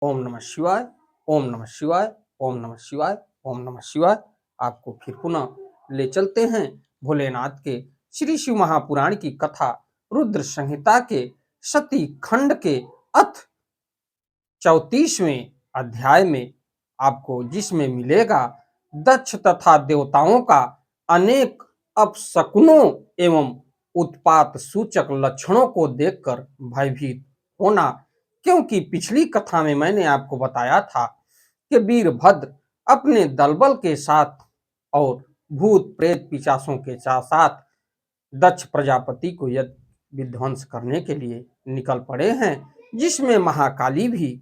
ओम नमः शिवाय, ओम नमः शिवाय, ओम नमः शिवाय, ओम नमः शिवाय। आपको फिर पुनः ले चलते हैं भोलेनाथ के श्री शिव महापुराण की कथा रुद्र संहिता के सती खंड के अथ 34वें अध्याय में आपको, जिसमें मिलेगा दक्ष तथा देवताओं का अनेक अपशकुनों एवं उत्पात सूचक लक्षणों को देखकर भयभीत होना। क्योंकि पिछली कथा में मैंने आपको बताया था कि वीरभद्र अपने दलबल के साथ और भूत प्रेत पिशाचों के साथ दक्ष प्रजापति को यद विध्वंस करने के लिए निकल पड़े हैं, जिसमें महाकाली भी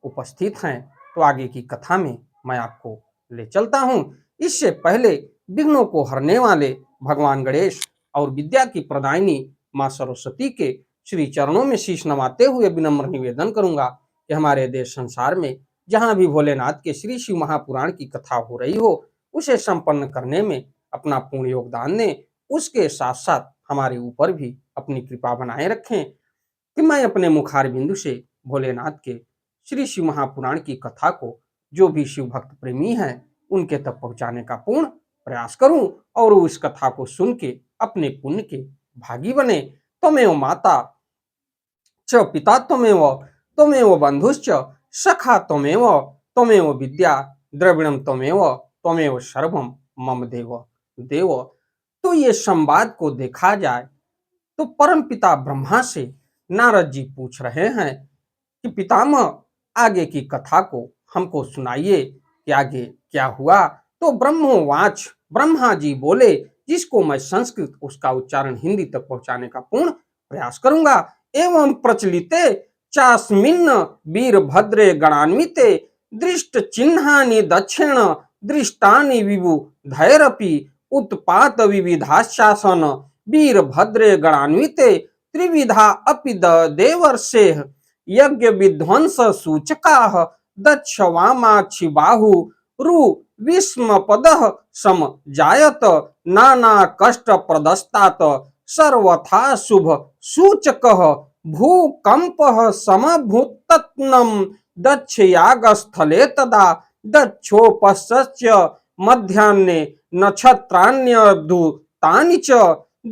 उपस्थित हैं। तो आगे की कथा में मैं आपको ले चलता हूं। इससे पहले विघ्नों को हरने वाले भगवान गणेश और विद्या की प्रदायिनी मां सरस्वती के श्री चरणों में शीश नवाते हुए विनम्र निवेदन करूंगा कि हमारे देश संसार में जहां भी भोलेनाथ के श्री शिव महापुराण की कथा हो रही हो, उसे संपन्न करने में अपना पूर्ण योगदान दें। उसके साथ साथ हमारे ऊपर भी अपनी कृपा बनाए रखें कि मैं अपने मुखार बिंदु से भोलेनाथ के श्री शिव महापुराण की कथा को जो भी शिव भक्त प्रेमी हैं उनके तक पहुंचाने का पूर्ण प्रयास करूं और उस कथा को सुन के अपने पुण्य के भागी बने। त्वमेव माता च पिता त्वमेव, त्वमेव बंधुश्च सखा त्वमेव, त्वमेव विद्या द्रविणम त्वमेव, त्वमेव सर्वम मम देव देव। तो ये संवाद को देखा जाए तो परम पिता ब्रह्मा से नारद जी पूछ रहे हैं कि पितामह, आगे की कथा को हमको सुनाइए कि आगे क्या हुआ। तो ब्रह्मोवाच, ब्रह्मा जी बोले, जिसको मैं संस्कृत उसका उच्चारण हिंदी तक पहुंचाने का पूर्ण प्रयास करूंगा। एवं प्रचलिते चास्मिन् वीरभद्रे गणान्विते दृष्ट चिन्हानि दक्षिण दृष्टानि विभु धैरपि उत्पात विविधाशासन वीरभद्रे गणान्विते त्रिविधा अपि देवर्षेः यज्ञ विध्वंस सूचकाः दक्ष वामाक्षि बाहु रु विस्म पदः सम जायत नाना कष्ट प्रदस्तात सर्वथा शुभ सूचकः भूकंपः समभूतत्नम दक्ष यागस्थले तदा दक्षोपस्य मध्याह्ने नक्षत्राण्यद्भुतानि च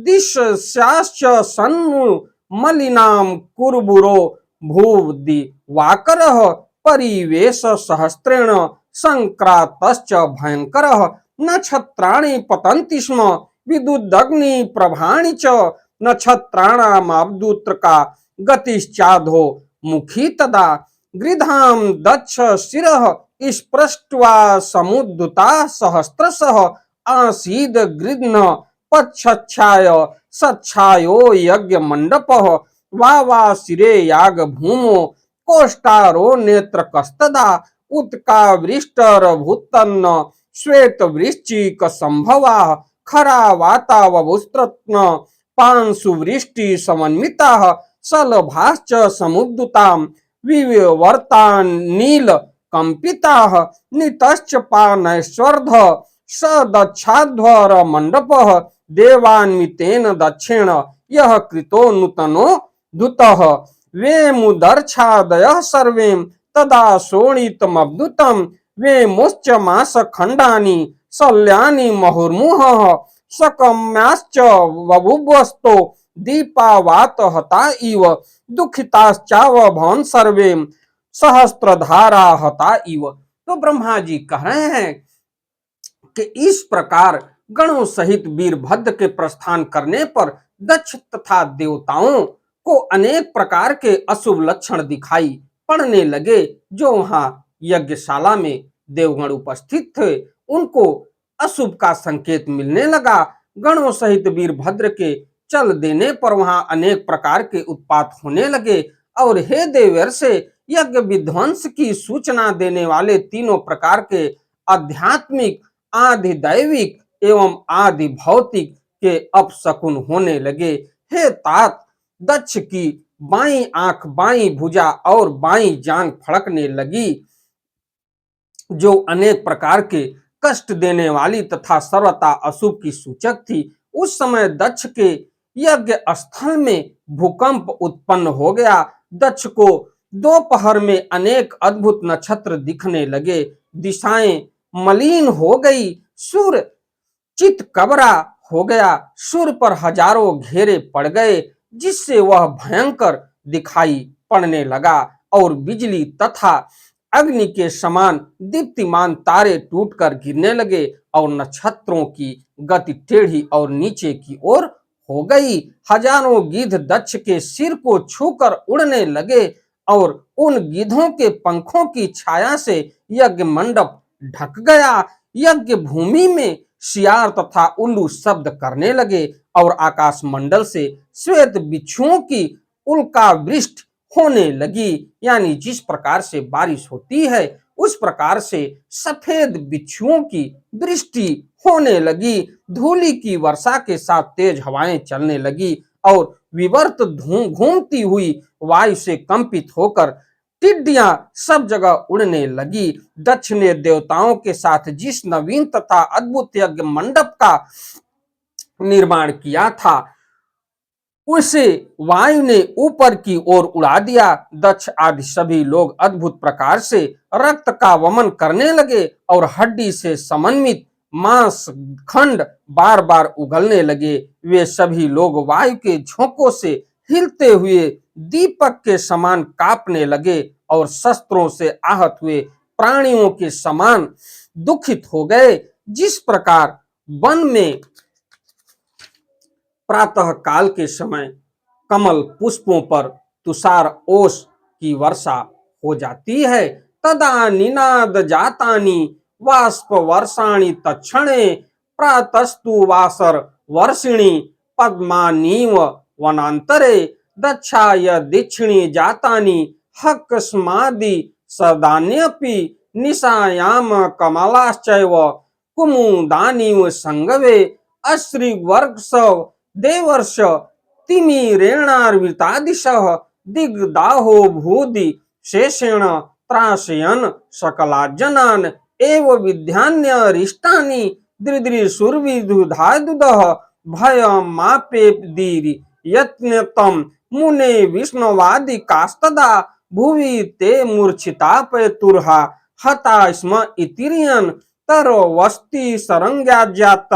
दिशाश्च सन्नु मलिनाम कुर्बुरो भूदिवाकरः परिवेश सहस्रेण संक्रातश्च भयंकरः नक्षत्राणि पतन्ति स्म विद्युदग्नि प्रभाणि च नक्षत्राणामवदुत्रका गतिश्चाधो मुखी तदा गृधाम दक्ष शिरः स्पृष्ट्वा समुद्धुता सहस्रशः आसीद गृध्न पक्षच्छाय सच्छायो यज्ञ मंडपः वा शिरे याग भूमो कोष्टारो नेत्र कस्तदा उत्कावृष्टर भूतन्न श्वेत वृश्चिक संभवा खरा वातावुस्त्रत्न पांशु वृष्टि समन्विता सलभाश्च समुद्दुताम विवर्तान नील कंपिता नितश्च पानैश्वर्ध सदक्षाध्वर मंडपः देवान्वितेन दक्षिण यह कृतो नूतनो दुतः वेमुदर्छादयः सर्वे तदा शोणितमद्भुतं वेमुश्च मास खंडानि शल्यानि मुहुर्मुहुः सकम्याश्च बभूवस्तो दीपावात हता इव दुखिताश्चावभवन् सर्वे सहस्त्रधारा हता इव। तो ब्रह्मा जी कह रहे हैं कि इस प्रकार गणों सहित वीरभद्र के प्रस्थान करने पर दक्ष तथा देवताओं को अनेक प्रकार के अशुभ लक्षण दिखाई पड़ने लगे। जो वहां यज्ञशाला में देवगण उपस्थित थे उनको अशुभ का संकेत मिलने लगा। गणों सहित वीरभद्र के चल देने पर वहां अनेक प्रकार के उत्पात होने लगे और हे देवर से यज्ञ विध्वंस की सूचना देने वाले तीनों प्रकार के आध्यात्मिक, आदि दैविक एवं आदि भौतिक के अपशकुन होने लगे। हे तात, दक्ष की बाईं आंख, बाईं भुजा और बाईं जांघ फड़कने लगी, जो अनेक प्रकार के कष्ट देने वाली तथा सर्वथा अशुभ की सूचक थी। उस समय दक्ष के यज्ञ स्थल में भूकंप उत्पन्न हो गया। दक्ष को दोपहर में अनेक अद्भुत नक्षत्र दिखने लगे, दिशाएं मलिन हो गई, सूर्य चित कबरा हो गया, सूर्य पर हजारों घेरे पड़ गए, जिससे वह भयंकर दिखाई पड़ने लगा और बिजली तथा अग्नि के समान दीप्तिमान तारे टूटकर गिरने लगे और नक्षत्रों की गति टेढ़ी और नीचे की ओर हो गई। हजारों गिद्ध दक्ष के सिर को छूकर उड़ने लगे और उन गिद्धों के पंखों की छाया से यज्ञ मंडप ढक गया। यज्ञ भूमि में सियार तथा उल्लू शब्द करने लगे और आकाश मंडल से श्वेत बिच्छुओं की उल्का वृष्टि होने लगी। यानी जिस प्रकार से बारिश होती है उस प्रकार से सफेद बिच्छुओं की वृष्टि होने लगी। धूलि की वर्षा के साथ तेज हवाएं चलने लगी और विवर्त घूमती हुई वायु से कंपित होकर टिड्डियां सब जगह उड़ने लगी। दक्ष ने देवताओं के साथ जिस नवीन तथा अद्भुत यज्ञ मंडप का निर्माण किया था उसे वायु ने ऊपर की ओर उड़ा दिया। दक्ष आदि सभी लोग अद्भुत प्रकार से रक्त का वमन करने लगे और हड्डी से समन्वित मांस खंड बार बार उगलने लगे। वे सभी लोग वायु के झोंकों से हिलते हुए दीपक के समान कांपने लगे और शस्त्रों से आहत हुए प्राणियों के समान दुखित हो गए। जिस प्रकार वन में प्रातः काल के समय कमल पुष्पों पर तुषार ओस की वर्षा हो जाती है, तदा निनाद जातानि वाष्प वर्षाणि तक्षणे प्रातस्तु वासर वर्षिणी पद्मानीव वनांतरे दक्षाय दीक्षिणी जातानि हकस्मादि सदान्यपि निशायाम कमलाश्चैव कुमुदानीव संगवे अश्रिवर्ष देवर्ष तिमिरेणार्वितादिशः दिग्दाहो भूदि शेषेण त्रासयन् सकला जनान् एव विद्यान्यरिष्टानि दृदृशुर्विदुधादुदः भयमापेदीरि यत्नतं मुने विष्णवादिकास्तदा भुवि ते मूर्छितापयतुर्हा हता स्म इतिरियन् तरो वस्ति सरंज्ञाज्यात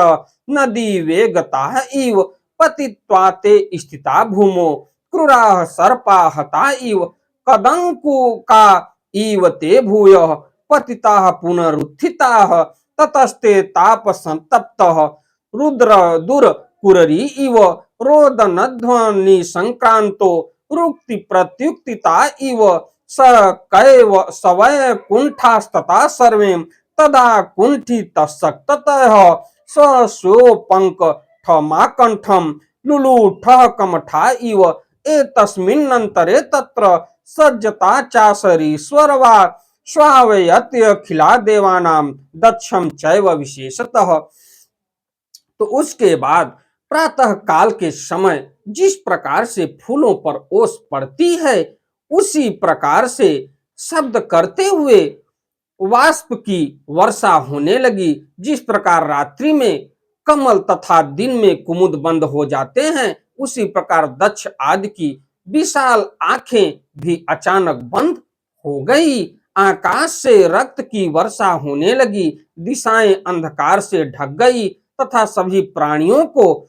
नदी वेगता इव पतित्वा ते स्थिता भूमो क्रूराः सर्पा हता इव कदंकुका इव ते भूयः पतिताः पुनरुत्थिताः ततस्ते ताप संतप्तः रुद्र दुर कुररी इव रोदनध्वनि संक्रांतो रुक्ति प्रत्युक्तिता इव स कैव सवय कुंठास्तता सर्वे तदा कुंठितशक्ततः सो पंक ठमाकंठम लुलुठः कमठा इव एतस्मिन्नन्तरे तत्र सज्जता चाशरीश्वरवा स्वावयत्यखिला देवानां दक्षम चैव विशेषतः। तो उसके बाद प्रातः काल के समय जिस प्रकार से फूलों पर ओस पड़ती है उसी प्रकार से शब्द करते हुए वाष्प की वर्षा होने लगी। जिस प्रकार रात्रि में कमल तथा दिन में कुमुद बंद हो जाते हैं उसी प्रकार दक्ष आदि की विशाल आंखें भी अचानक बंद हो गई। आकाश से रक्त की वर्षा होने लगी, दिशाएं अंधकार से ढक गई तथा सभी प्राणियों को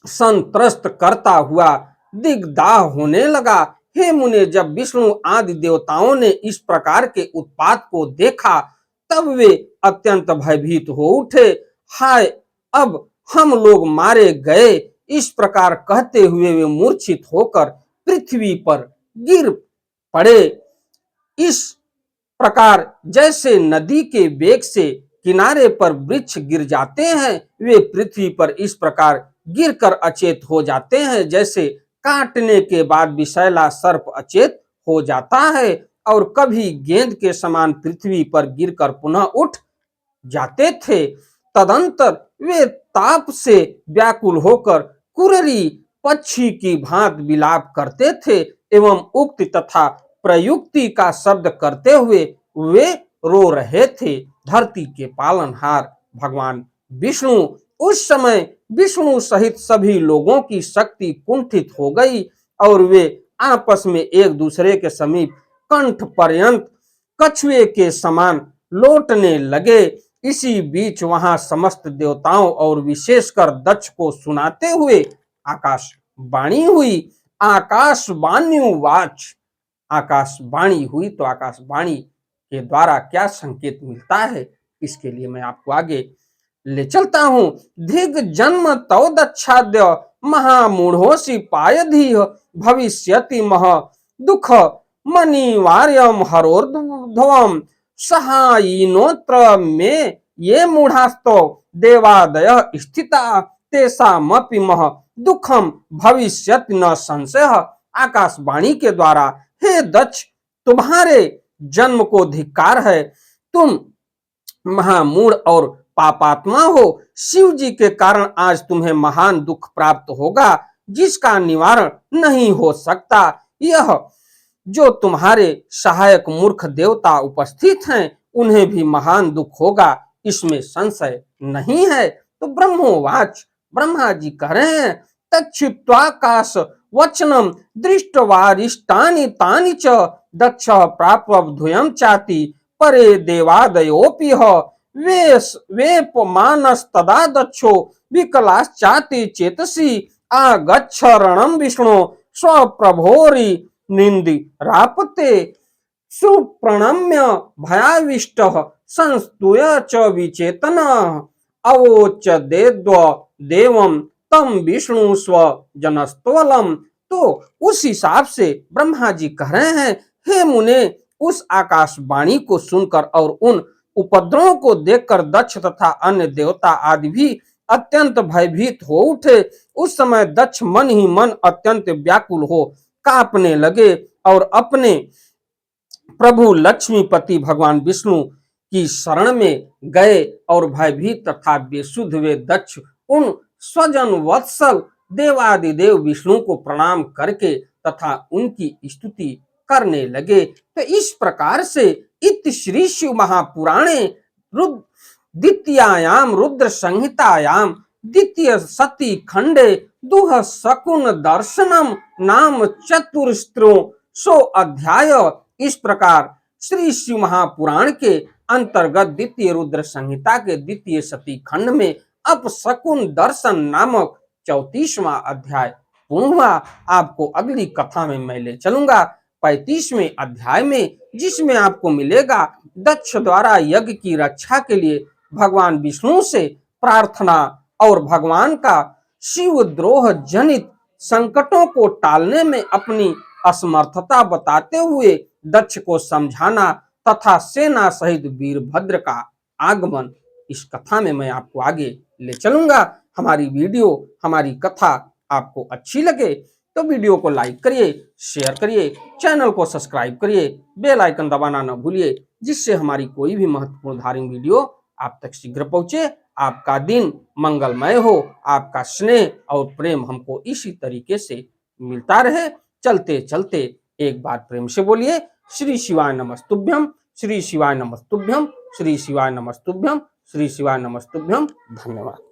संत्रस्त करता हुआ दिग्दाह होने लगा। हे मुने, जब विष्णु आदि देवताओं ने इस प्रकार के उत्पात को देखा तब वे अत्यंत भयभीत हो उठे। हाय, अब हम लोग मारे गए, इस प्रकार कहते हुए वे मूर्छित होकर पृथ्वी पर गिर पड़े। इस प्रकार जैसे नदी के वेग से किनारे पर वृक्ष गिर जाते हैं, वे पृथ्वी पर इस प्रकार गिरकर अचेत हो जाते हैं जैसे काटने के बाद विषैला सर्प अचेत हो जाता है और कभी गेंद के समान पृथ्वी पर गिरकर पुनः उठ जाते थे। तदंतर वे ताप से व्याकुल होकर कुररी पक्षी की भांति विलाप करते थे एवं उक्ति तथा प्रयुक्ति का शब्द करते हुए वे रो रहे थे। धरती के पालनहार भगवान विष्णु उस समय विष्णु सहित सभी लोगों की शक्ति कुंठित हो गई और वे आपस में एक दूसरे के समीप कंठ पर्यंत कछुए के समान लौटने लगे। इसी बीच वहां समस्त देवताओं और विशेषकर दक्ष को सुनाते हुए आकाशवाणी हुई। आकाशवाण्युवाच, आकाशवाणी हुई तो आकाशवाणी के द्वारा क्या संकेत मिलता है, इसके लिए मैं आपको आगे ले चलता हूं। धिग जन्म तव दक्षाद्य महामूढ़ोसी पायधीह भविष्यति मह दुख मनिवार्यम हरोर्ध्वम सहायिनोत्र में ये मूढ़ास्तो देवादय स्थिता तेषामपि मह दुखम भविष्यति न संशय। आकाशवाणी के द्वारा, हे दक्ष, तुम्हारे जन्म को धिक्कार है, तुम महामूढ़ और पापात्मा हो। शिव जी के कारण आज तुम्हें महान दुख प्राप्त होगा जिसका निवारण नहीं हो सकता। यह जो तुम्हारे सहायक मूर्ख देवता उपस्थित हैं उन्हें भी महान दुख होगा, इसमें संशय नहीं है। तो ब्रह्मोवाच, ब्रह्मा जी कह रहे हैं, तच्छ्रुत्वाकाश वचनम दृष्टवारिष्टानि तानि च दक्ष प्राप्तवधूयं चाति परे देवादयोऽपि वेपमानस्तदा दक्षो विकलाश्चाति चेतसि आगच्छ रणं विष्णु स्वप्रभोरि निन्दिरापते सुप्रणम्य भयाविष्टः संस्तूय च विचेतनः अवोच देवं तम विष्णु स्व जनस्तोलम। तो उस हिसाब से ब्रह्मा जी कह रहे हैं, हे मुने, उस आकाशवाणी को सुनकर और उन उपद्रवों को देखकर दक्ष तथा अन्य देवता आदि भी अत्यंत भयभीत हो उठे। उस समय दक्ष मन ही मन अत्यंत व्याकुल हो कांपने लगे और अपने प्रभु लक्ष्मीपति भगवान विष्णु की शरण में गए और भयभीत तथा बेसुध वे दक्ष उन स्वजन वत्सल देवादिदेव विष्णु को प्रणाम करके तथा उनकी स्तुति करने लगे। तो इस प्रकार से इति श्री शिव महापुराणे द्वितीयायाम रुद्र संहितायाम द्वितीय सती खंडे दुह शकुन दर्शनम नाम चतुर्स्त्रो सो अध्याय। इस प्रकार श्री शिव महापुराण के अंतर्गत द्वितीय रुद्र संहिता के द्वितीय सती खंड में अपशकुन दर्शन नामक 34वां अध्याय पूर्ण हुआ। आपको अगली कथा में मैं ले चलूंगा 35वें अध्याय में, जिसमें आपको मिलेगा दक्ष द्वारा यज्ञ की रक्षा के लिए भगवान विष्णु से प्रार्थना और भगवान का शिव द्रोह जनित संकटों को टालने में अपनी असमर्थता बताते हुए दक्ष को समझाना तथा सेना सहित वीरभद्र का आगमन। इस कथा में मैं आपको आगे ले चलूंगा। हमारी वीडियो, हमारी कथा आपको अच्छी लगे तो वीडियो को लाइक करिए, शेयर करिए, चैनल को सब्सक्राइब करिए, बेल आइकन दबाना न भूलिए, जिससे हमारी कोई भी महत्वपूर्ण धार्मिक वीडियो आप तक शीघ्र पहुंचे। आपका दिन मंगलमय हो, आपका स्नेह और प्रेम हमको इसी तरीके से मिलता रहे। चलते चलते एक बार प्रेम से बोलिए, श्री शिवाय नमस्तुभ्यम, श्री शिवाय नमस्तुभ्यम, श्री शिवाय नमस्तुभ्यम, श्री शिवाय नमस्तुभ्यम। धन्यवाद।